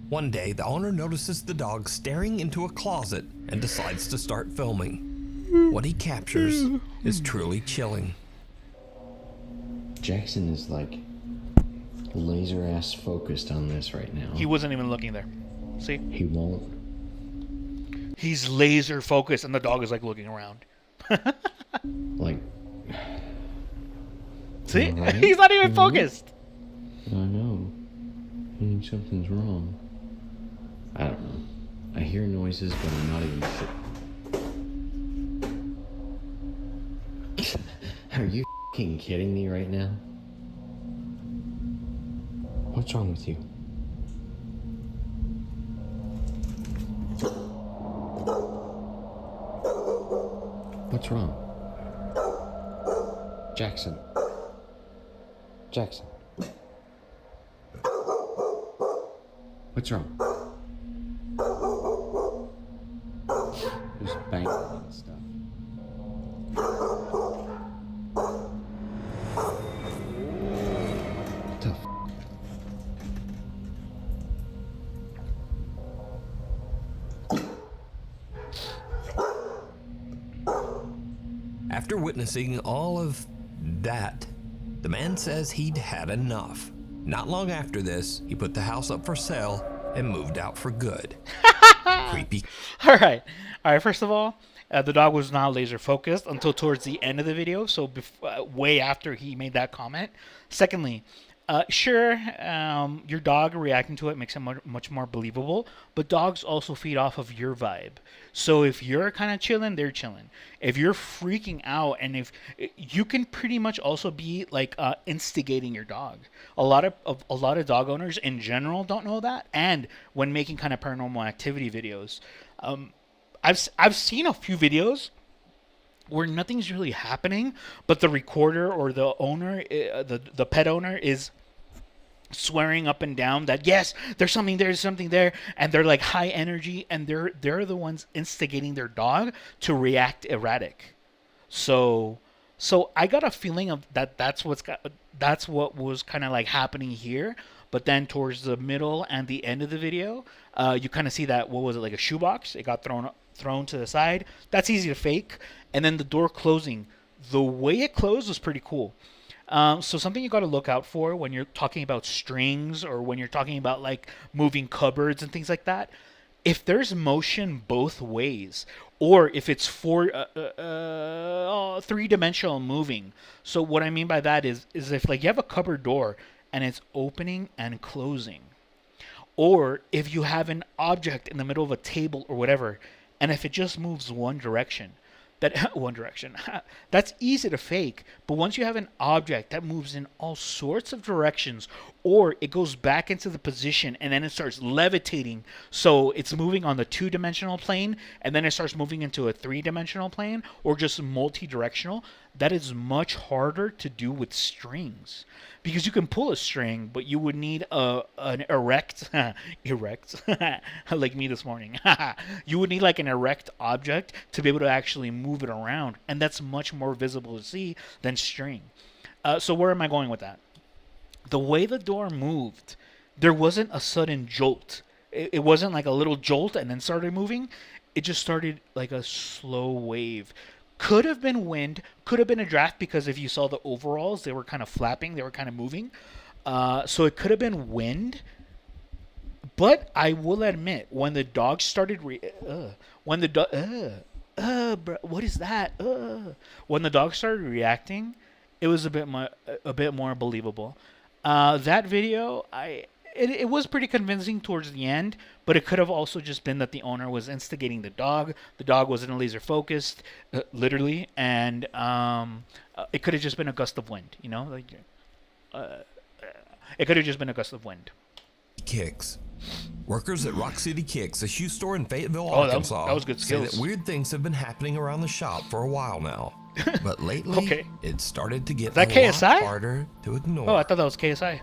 One day, the owner notices the dog staring into a closet and decides to start filming. What he captures is truly chilling. Jackson is like laser ass focused on this right now. He wasn't even looking there. See? He won't. He's laser focused, and the dog is like looking around. Like, see? right? He's not even focused. I know. I think something's wrong. I don't know. I hear noises, but I'm not even sure. Are you f***ing kidding me right now? What's wrong with you? What's wrong? Jackson. Jackson. What's wrong? There's banging and stuff. What the f***? After witnessing all of that, the man says he'd had enough. Not long after this, he put the house up for sale and moved out for good. Creepy. All right. First of all, the dog was not laser focused until towards the end of the video, so way after he made that comment. Secondly, sure, your dog reacting to it makes it much more believable, but dogs also feed off of your vibe. So if you're kind of chilling, they're chilling. If you're freaking out, and if you can pretty much also be like instigating your dog. A lot of dog owners in general don't know that, and when making kind of paranormal activity videos, I've seen a few videos where nothing's really happening, but the recorder or the owner, the pet owner, is swearing up and down that yes, there's something there, and they're like high energy, and they're the ones instigating their dog to react erratic. So I got a feeling of that's what was kind of like happening here. But then towards the middle and the end of the video, you kind of see that, what was it, like a shoebox? It got thrown to the side. That's easy to fake. And then the door closing, the way it closed was pretty cool. So something you got to look out for when you're talking about strings, or when you're talking about like moving cupboards and things like that. If there's motion both ways, or if it's three-dimensional moving. So what I mean by that is if like you have a cupboard door and it's opening and closing, or if you have an object in the middle of a table or whatever, and if it just moves one direction, that one direction, that's easy to fake. But once you have an object that moves in all sorts of directions, or it goes back into the position and then it starts levitating, so it's moving on the 2-dimensional plane and then it starts moving into a 3-dimensional plane, or just multi-directional, that is much harder to do with strings. Because you can pull a string, but you would need an erect, like me this morning. You would need like an erect object to be able to actually move it around, and that's much more visible to see than string. So where am I going with that? The way the door moved, there wasn't a sudden jolt. It wasn't like a little jolt and then started moving. It just started like a slow wave. Could have been wind, could have been a draft, because if you saw the overalls, they were kind of flapping, they were kind of moving. So it could have been wind. But I will admit, when the dog started, what is that? When the dog started reacting, it was a bit more believable. That video, it was pretty convincing towards the end, but it could have also just been that the owner was instigating the dog. The dog wasn't laser focused, literally, and it could have just been a gust of wind, you know? Like, it could have just been a gust of wind. Kicks. Workers at Rock City Kicks, a shoe store in Fayetteville, Oh, Arkansas, that was good say skills. that weird things have been happening around the shop for a while now. But lately, Okay. it started to get Is that a KSI? lot harder to ignore. Oh, I thought that was KSI.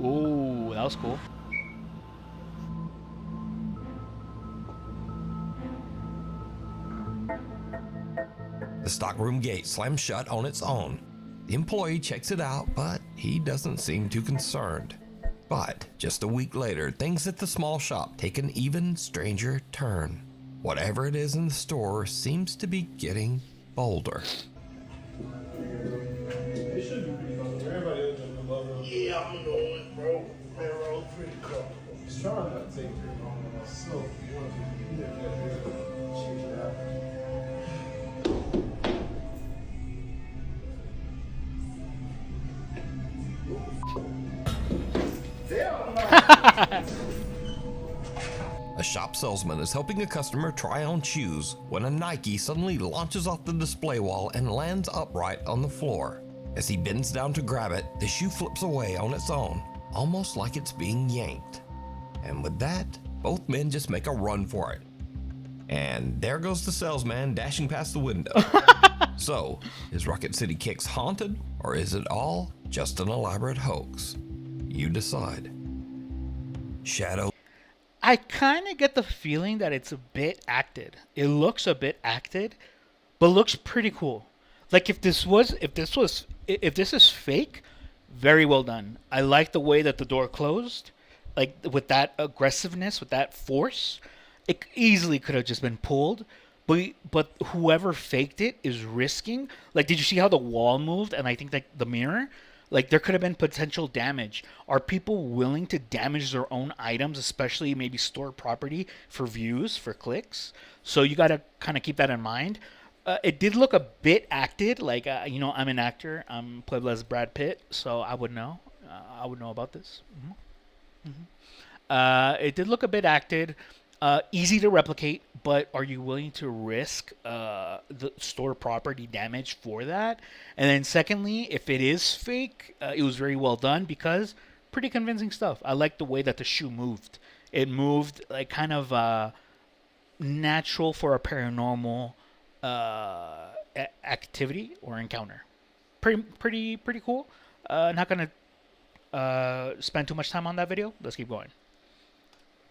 Ooh, that was cool. The stockroom gate slams shut on its own. The employee checks it out, but he doesn't seem too concerned. But just a week later, things at the small shop take an even stranger turn. Whatever it is in the store seems to be getting bolder. Yeah, I'm doing it, bro. Man, roll pretty comfortable. It's trying not to take too long on myself. You want to check it out. A shop salesman is helping a customer try on shoes when a Nike suddenly launches off the display wall and lands upright on the floor. As he bends down to grab it, the shoe flips away on its own, almost like it's being yanked. And with that, both men just make a run for it. And there goes the salesman dashing past the window. So, is Rocket City Kicks haunted, or is it all just an elaborate hoax? You decide. Shadow. I kind of get the feeling that it's a bit acted. It looks a bit acted, but looks pretty cool. Like if this is fake, very well done. I like the way that the door closed, like with that aggressiveness, with that force. It easily could have just been pulled, but whoever faked it is risking. Like, did you see how the wall moved? And I think like the mirror. Like, there could have been potential damage. Are people willing to damage their own items, especially maybe store property, for views, for clicks? So you got to kind of keep that in mind. It did look a bit acted. Like, you know, I'm an actor. I'm Puebla's Brad Pitt, so I would know. I would know about this. It did look a bit acted. Easy to replicate, but are you willing to risk the store property damage for that? And then secondly, if it is fake, it was very well done because pretty convincing stuff. I like the way that the shoe moved. It moved like kind of natural for a paranormal activity or encounter. Pretty cool. Not gonna spend too much time on that video. Let's keep going.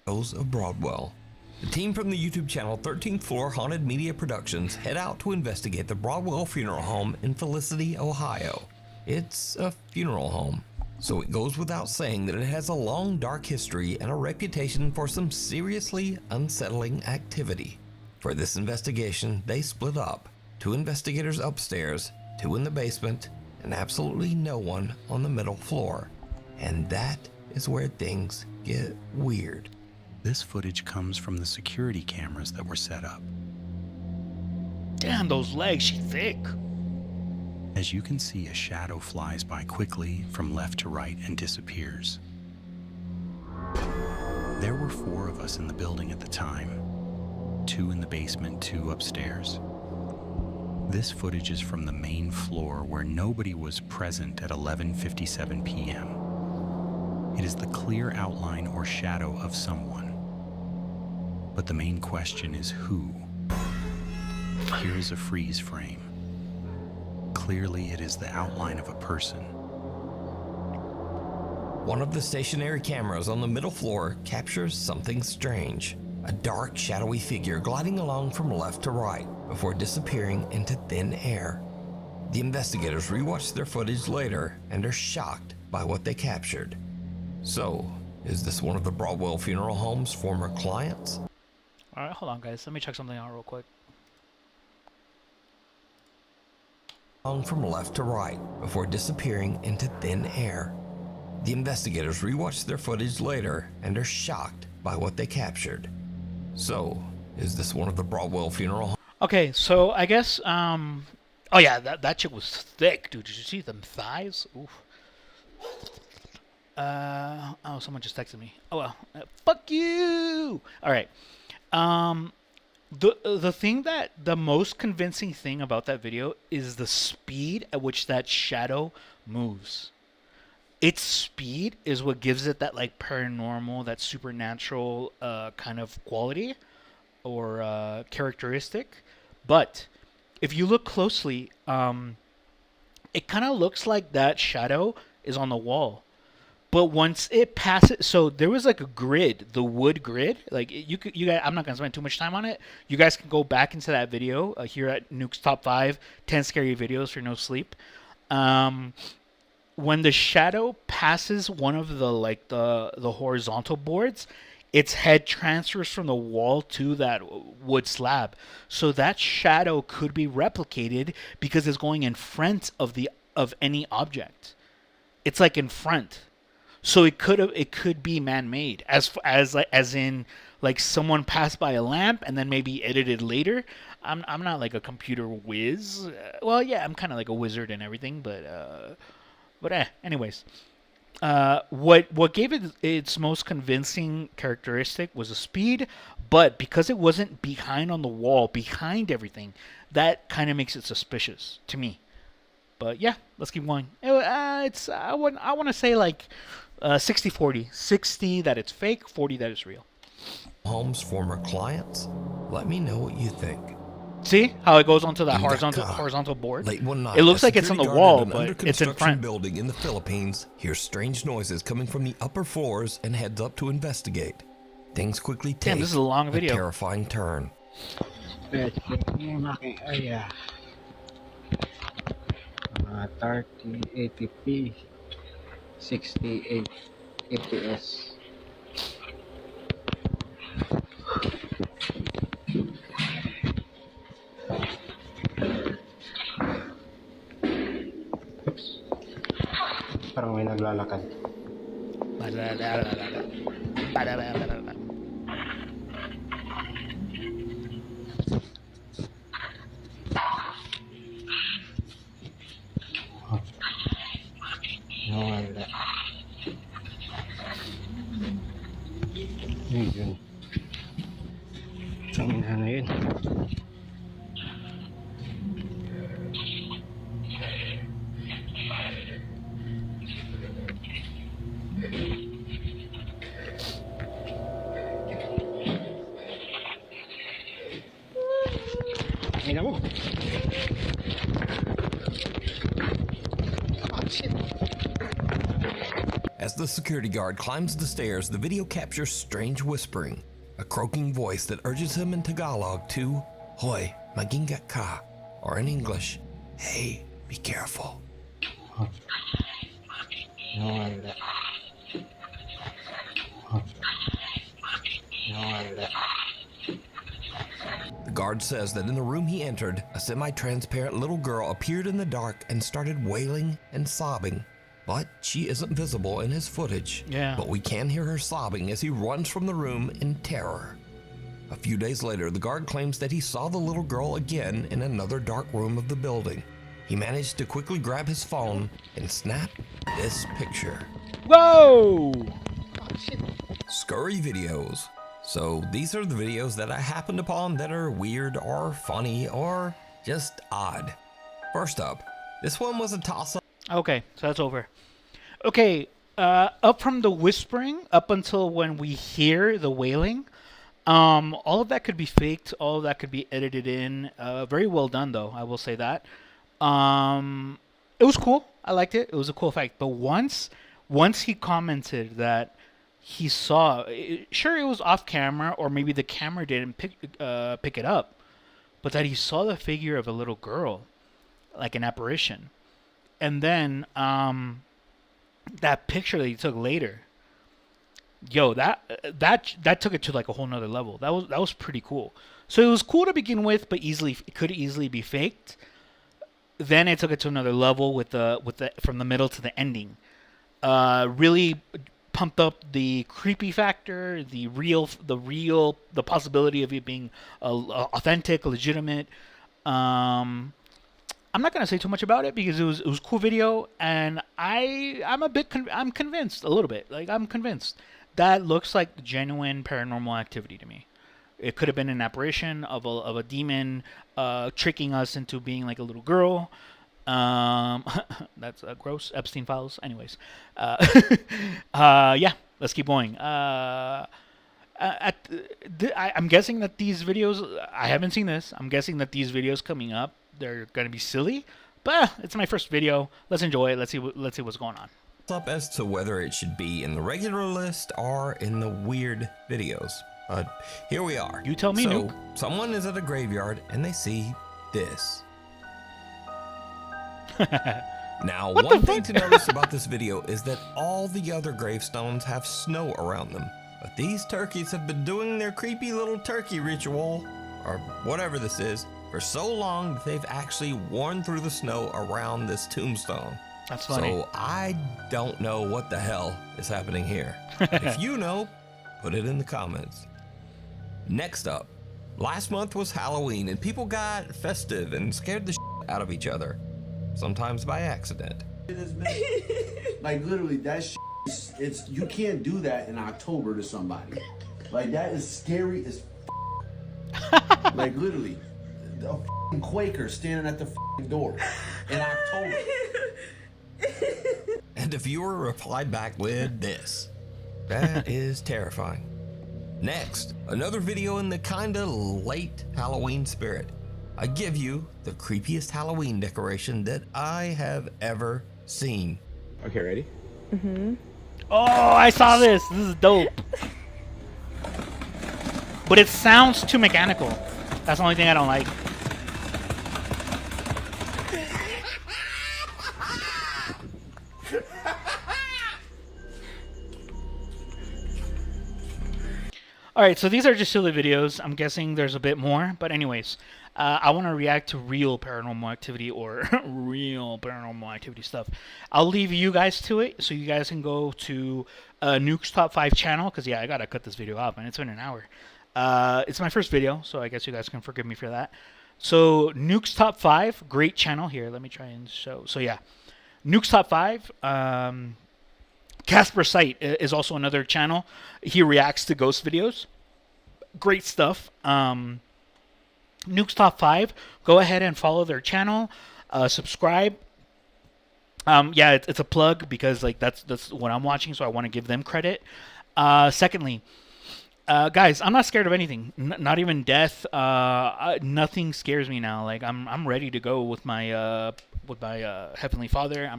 Of Broadwell. The team from the YouTube channel 13th Floor Haunted Media Productions head out to investigate the Broadwell Funeral Home in Felicity, Ohio. It's a funeral home, so it goes without saying that it has a long dark history and a reputation for some seriously unsettling activity. For this investigation, they split up. 2 investigators upstairs, 2 in the basement, and absolutely no one on the middle floor. And that is where things get weird. This footage comes from the security cameras that were set up. Damn, those legs, she's thick. As you can see, a shadow flies by quickly from left to right and disappears. There were 4 of us in the building at the time, 2 in the basement, 2 upstairs. This footage is from the main floor where nobody was present at 11:57 p.m. It is the clear outline or shadow of someone. But the main question is who? Here is a freeze frame. Clearly, it is the outline of a person. One of the stationary cameras on the middle floor captures something strange. A dark, shadowy figure gliding along from left to right before disappearing into thin air. The investigators rewatched their footage later and are shocked by what they captured. So, is this one of the Broadwell Funeral Home's former clients? Alright, hold on guys. Let me check something out real quick. From left to right before disappearing into thin air. The investigators rewatched their footage later and are shocked by what they captured. So, is this one of the Broadwell Funeral Homes? Okay, so I guess, oh yeah, that chick was thick, dude. Did you see them thighs? Oof. Oh, someone just texted me. Oh well, fuck you! Alright, the thing that, the most convincing thing about that video is the speed at which that shadow moves. Its speed is what gives it that like paranormal, that supernatural kind of quality or characteristic. But if you look closely, it kind of looks like that shadow is on the wall. But once it passes, so there was like a grid, the wood grid. Like you guys, I'm not gonna spend too much time on it. You guys can go back into that video here at Nuke's Top 5 10 Scary Videos for No Sleep. When the shadow passes one of the like the horizontal boards, its head transfers from the wall to that wood slab. So that shadow could be replicated because it's going in front of any object. It's like in front. So it could be man-made, as in like someone passed by a lamp and then maybe edited later. I'm not like a computer whiz. Well, yeah, I'm kind of like a wizard and everything, but anyways, what gave it its most convincing characteristic was the speed, but because it wasn't behind on the wall, behind everything, that kind of makes it suspicious to me. But yeah, let's keep going. I want to say like 60-40. 60 that it's fake, 40 that it's real. Home's former clients? Let me know what you think. See how it goes onto that horizontal board? Late one night, it looks like it's on the wall, but it's it's in front. Building in the Philippines hears strange noises coming from the upper floors and heads up to investigate. Things quickly take this is a long video. Terrifying turn. 3080p 68 fps. Parang may naglalakad. Wala. Yun. Saan na yun? Ayun mo. As the security guard climbs the stairs, the video captures strange whispering, a croaking voice that urges him in Tagalog to "Hoy, mag-ingat ka," or in English, "Hey, be careful." Wala. Wala. The guard says that in the room he entered, a semi-transparent little girl appeared in the dark and started wailing and sobbing. But she isn't visible in his footage. Yeah. But we can hear her sobbing as he runs from the room in terror. A few days later, the guard claims that he saw the little girl again in another dark room of the building. he managed to quickly grab his phone and snap this picture. Whoa! Scurry videos. So these are the videos that I happened upon that are weird or funny or just odd. First up, this one was a toss-up. Okay, so that's over. Okay, up from the whispering up until when we hear the wailing, all of that could be faked. All of that could be edited in. Very well done, though. I will say that. It was cool. I liked it. It was a cool effect. But once he commented that he saw, sure, it was off camera, or maybe the camera didn't pick it up, but that he saw the figure of a little girl, like an apparition, and then that picture that he took later, yo, that took it to like a whole nother level. That was pretty cool. So it was cool to begin with, but it could easily be faked. Then it took it to another level with the from the middle to the ending. Really pumped up the creepy factor, the possibility of it being authentic, legitimate. I'm not gonna say too much about it because it was a cool video, and I'm convinced a little bit. Like, I'm convinced that looks like genuine paranormal activity to me. It could have been an apparition of a demon tricking us into being like a little girl. That's gross. Epstein files. Anyways, yeah, let's keep going. I'm guessing that these videos, I haven't seen this. I'm guessing that these videos coming up, they're gonna be silly, but it's my first video. Let's enjoy it. Let's see what's going on. Up as to whether it should be in the regular list or in the weird videos. But here we are. You tell me, So, Nuke. someone is at a graveyard and they see this. Now, What one the thing fuck? to notice about this video is that all the other gravestones have snow around them. But these turkeys have been doing their creepy little turkey ritual, or whatever this is, for so long that they've actually worn through the snow around this tombstone. That's funny. So I don't know what the hell is happening here. If you know, put it in the comments. Next up, last month was Halloween and people got festive and scared the shit out of each other, sometimes by accident. Like, literally, that shit it's you can't do that in October to somebody. Like, that is scary as like, literally, a Quaker standing at the door in October. And the viewer replied back with this. That is terrifying. Next, another video in the kinda late Halloween spirit. I give you the creepiest Halloween decoration that I have ever seen. Okay, ready? Mm-hmm. Oh, I saw this. This is dope. But it sounds too mechanical. That's the only thing I don't like. Alright, so these are just silly videos. I'm guessing there's a bit more. But anyways, I want to react to real paranormal activity or real paranormal activity stuff. I'll leave you guys to it so you guys can go to Nuke's Top 5 channel. Because, yeah, I got to cut this video off, and it's been an hour. It's my first video, so I guess you guys can forgive me for that. So, Nuke's Top 5, great channel. Here, let me try and show. So, yeah, Nuke's Top 5. Casper Sight is also another channel. He reacts to ghost videos. Great stuff. Nuke's Top 5. Go ahead and follow their channel. Subscribe. Yeah, it's a plug because like that's what I'm watching, so I want to give them credit. Secondly, guys, I'm not scared of anything. Not even death. Nothing scares me now. Like I'm ready to go with my Heavenly Father.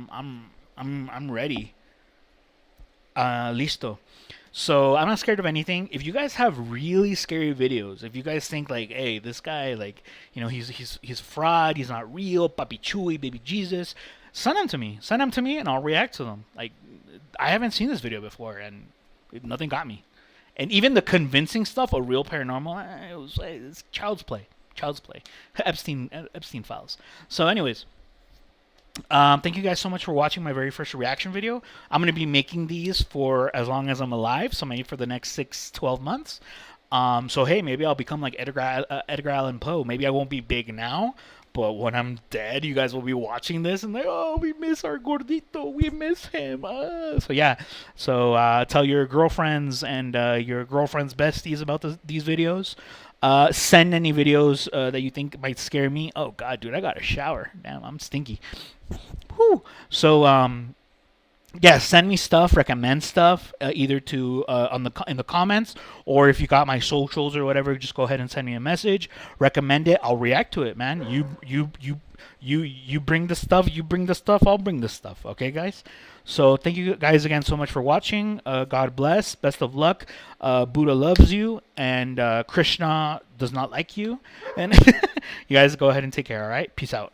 I'm ready. Listo. So I'm not scared of anything. If you guys have really scary videos, if you guys think like, hey, this guy, like, you know, he's a fraud, he's not real, Papi Chuy, baby Jesus, send them to me. Send them to me, and I'll react to them. Like, I haven't seen this video before, and nothing got me. And even the convincing stuff of real paranormal, it's child's play. Child's play. Epstein files. So, anyways. Thank you guys so much for watching my very first reaction video. I'm going to be making these for as long as I'm alive, so maybe for the next 12 months. So hey, maybe I'll become like Edgar Allan Poe. Maybe I won't be big now, But when I'm dead, you guys will be watching this and like, oh, we miss our gordito, we miss him. So yeah, so tell your girlfriends and your girlfriend's besties about these videos. Send any videos that you think might scare me. Oh God, dude, I got a shower. Damn, I'm stinky. Whew. So yeah, send me stuff, recommend stuff, either to in the comments, or if you got my socials or whatever, just go ahead and send me a message. Recommend it. I'll react to it, man. You bring the stuff. You bring the stuff. I'll bring the stuff. Okay, guys. So thank you guys again so much for watching. God bless. Best of luck. Buddha loves you, and Krishna does not like you. And you guys go ahead and take care. All right. Peace out.